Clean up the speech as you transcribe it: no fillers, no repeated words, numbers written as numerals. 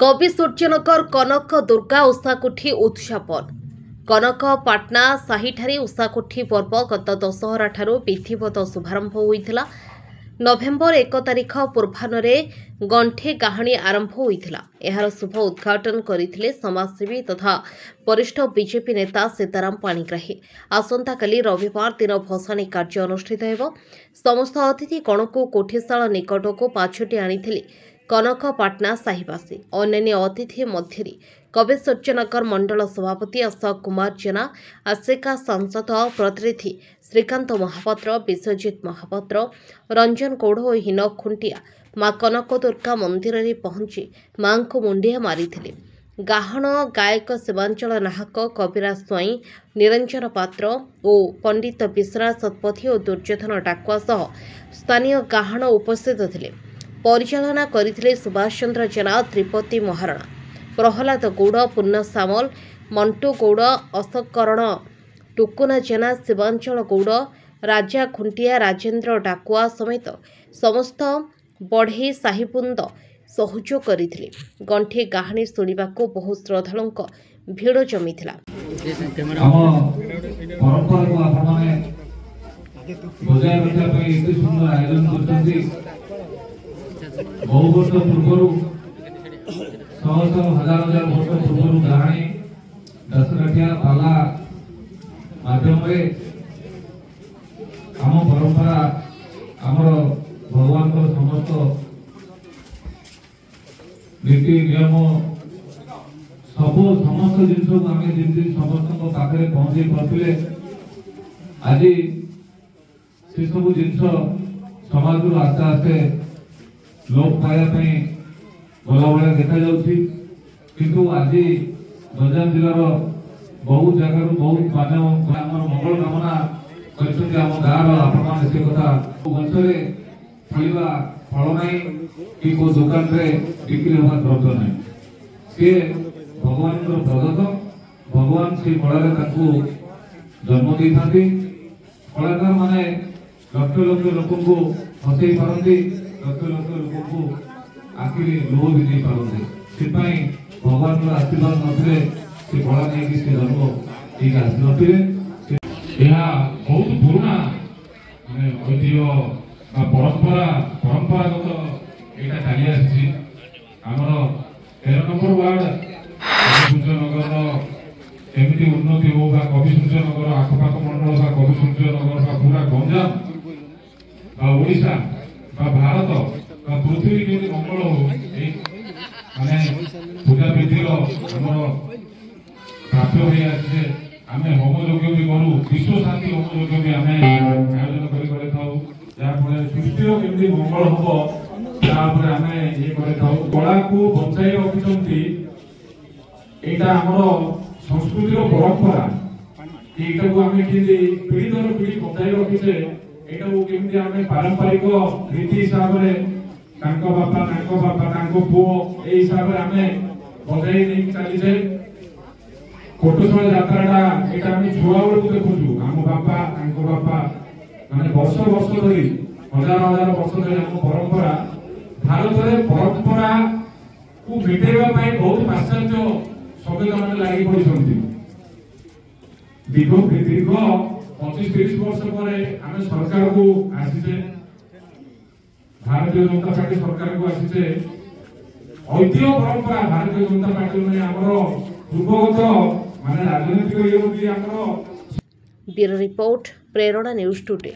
कवि सूर्यनगर कनक दुर्गा उषाकुठी उत्सवन कनक पाटना साहिठारे उषाकुठी पर्व गत दशहरा ठारू विधिवत शुभारंभ होइथिला। नवेम्बर 1 तारिख पूर्वाह्न गंठे गाहणी आरंभ होइथिला। एहार शुभ उद्घाटन करथिले समाजसेवी तथा वरिष्ठ बीजेपी नेता सीताराम पाणिग्राही। आसंताकाली रविवार दिन भसाणी कार्य अनुष्ठित हेब। समस्त अतिथि गणको कोठीशाला निकटको पाछोटी आनिथिले कनक पाटना साहिवासी। अन्य अतिथि मध्य कवि सूर्यनगर मंडल सभापति अशोक कुमार जेना, आसिका सांसद प्रतिनिधि श्रीकांत महापात्र, विश्वजित महापात्र, रंजन गौड़ और हीन खुंटिया माँ कनक दुर्गा मंदिर में पहुंची माँ को मुंडिया मारिथिले। गाहण गायक शिवांचल नाहक, कविराज स्वाई, निरंजन पात्र और पंडित विश्वनाथ शतपथी और दुर्योधन डाकुआ सह स्थानीय गाहण उपस्थित थिले। परिचालना करथिले सुभाष चंद्र जेना, त्रिपति महाराणा, प्रहलाद गौड़, पूर्ण सामल, मंटू गौड़, अशोककरण टुकुना जेना, शिवांचल गौड़, राजा खुंटिया, राजेन्द्र डाकुआ समेत समस्त बढ़ई साहिबुंद सहयोग करथिले। गंठे गाहणी शुणिबाकू बहु श्रद्धालुंक भिड़ जमीथिला। बहु वर्ष पूर्व हजार हजार वर्ष पूर्व गाणी दशकाठिया पाला माध्यम आम परंपरा आमर भगवान समस्त नीति नियम सब समस्त जिन को आम जमी समस्त पाखे पहुंचे पारे आज से सब जिन समाज को आस्ते आस्ते लोप पाइबापी गला भाया देखा किंतु आज गंजाम जिलार बहुत जगार बहुत मानव मंगल कामना करम गाँव आपण से कथा गछरे फलिबा फल ना कि को दुकान बिक्री होगा द्रव्य ना सी भगवान प्रदत्त भगवान से फल जन्म दे था। कलाकार माने लक्ष लक्ष लोक को हसई पारती, लक्ष लक्ष लोक को आखिरी लोह भी नहीं पारती। सिपाही भगवान आशीर्वाद नथिले से फल नहीं से जन्म ठीक आसी नथिले। बहुत पुराना माने ऐतिह्य परंपरागत यहाँ चली आसी। आमर 13 नंबर वार्ड सूर्यनगर एमती उन्नति हो कवि सूर्यनगर आखपाख मंडल कवि सूर्यनगर पूरा गंजाम ओडिशा भारत पृथ्वी जो मंगल हो माने पूजा विधि प्राप्य हो आसे आम होम यज्ञ भी करूँ विश्व शांति होम यज्ञ भी आम आयोजन कर सृष्टि केमती मंगल हम आम ये कला को बचाई रखी यहाँ आमर संस्कृति परंपरा यहाँ को आम पीढ़ी दर पीढ़ी बचाई रखीचे यहाँ केमती आम पारंपरिक रीति हिसाब बापा पुओ ये हिसाब से आम बजाई नहीं चलीचे। कोटशाला यात्रा यहाँ आम छुआ बेलू देखुचु आम बापा माने वर्ष वर्ष धरी हजार हजार वर्ष धरी आम परंपरा भारत में परंपरा को मिटेवा बहुत पाश्चात्य सचेत मैंने लगी पड़ी। दीर्घ 25-30 वर्ष पर आम सरकार को आसीचे भारतीय जनता पार्टी सरकार को आसीचे ऐतिह्य परंपरा भारतीय जनता पार्टी में आमर पूर्वगत माने राजनीतिक ये ब्यूरो रिपोर्ट, प्रेरणा न्यूज टुडे।